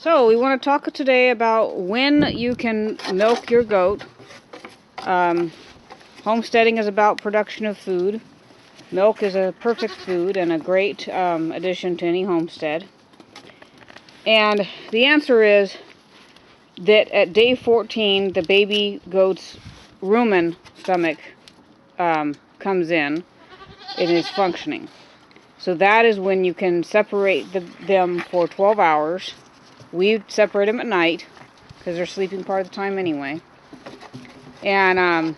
So we want to talk today about when you can milk your goat. Homesteading is about production of food. Milk is a perfect food and a great addition to any homestead. And the answer is that at day 14, the baby goat's rumen stomach comes in and is functioning. So that is when you can separate them for 12 hours. We separate them at night because they're sleeping part of the time anyway. And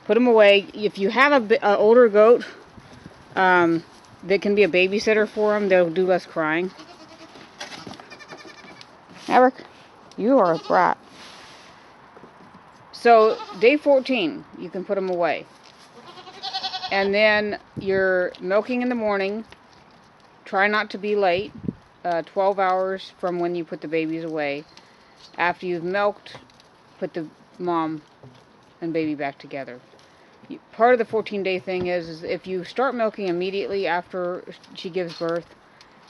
put them away. If you have an older goat that can be a babysitter for them, they'll do less crying. Maverick, you are a brat. So day 14, you can put them away. And then you're milking in the morning. Try not to be late. 12 hours from when you put the babies away. After you've milked, put the mom and baby back together. Part of the 14-day thing is if you start milking immediately after she gives birth,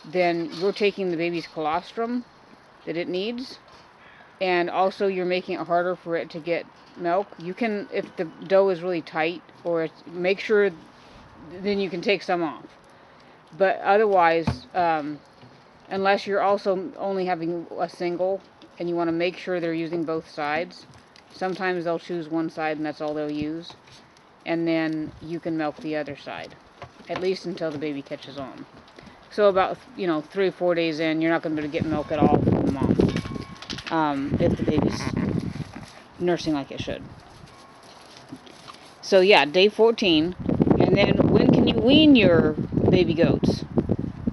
then you're taking the baby's colostrum that it needs, and also you're making it harder for it to get milk. You can, if the dough is really tight, or make sure, then you can take some off. But otherwise, unless you're also only having a single and you want to make sure they're using both sides, sometimes they'll choose one side and that's all they'll use. And then you can milk the other side, at least until the baby catches on. So about 3 or 4 days in, you're not going to be able to get milk at all from the mom if the baby's nursing like it should. So yeah, day 14. And then when can you wean your baby goats?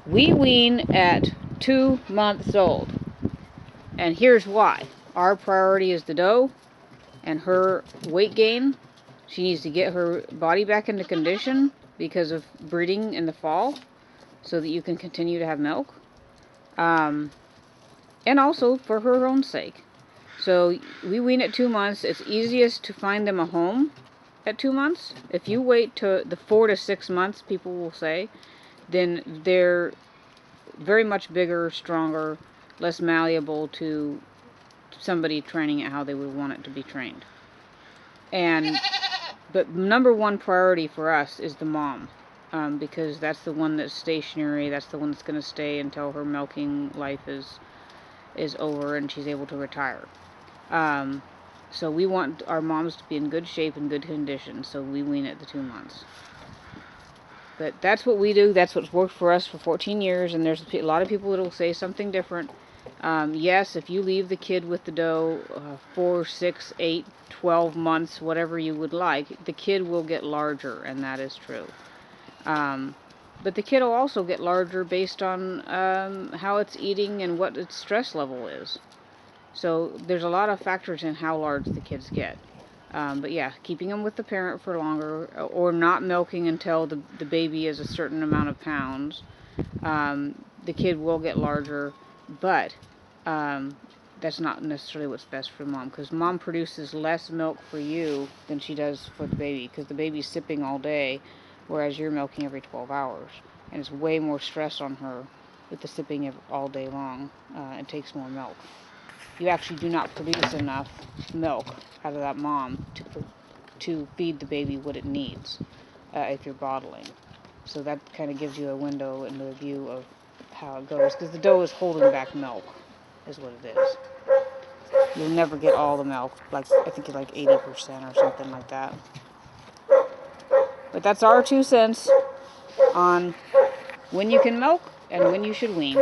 We wean at 2 months old. And here's why. Our priority is the doe and her weight gain. She needs to get her body back into condition because of breeding in the fall so that you can continue to have milk. And also for her own sake. So we wean at 2 months. It's easiest to find them a home at 2 months. If you wait to the 4 to 6 months, people will say, then they're very much bigger, stronger, less malleable to somebody training it how they would want it to be trained. But number one priority for us is the mom, because that's the one that's stationary. That's the one that's going to stay until her milking life is over and she's able to retire. So we want our moms to be in good shape and good condition, so we wean at the 2 months. But that's what we do. That's what's worked for us for 14 years, and there's a lot of people that will say something different. Yes, if you leave the kid with the doe 4, 6, 8, 12 months, whatever you would like, the kid will get larger, and that is true. But the kid will also get larger based on how it's eating and what its stress level is. So there's a lot of factors in how large the kids get. But yeah, keeping them with the parent for longer, or not milking until the baby is a certain amount of pounds, the kid will get larger, but that's not necessarily what's best for mom, because mom produces less milk for you than she does for the baby, because the baby's sipping all day, whereas you're milking every 12 hours, and it's way more stress on her with the sipping all day long. It takes more milk. You actually do not produce enough milk out of that mom to feed the baby what it needs if you're bottling. So that kind of gives you a window into a view of how it goes, because the doe is holding back milk, is what it is. You'll never get all the milk, I think it's like 80% or something like that. But that's our 2 cents on when you can milk and when you should wean.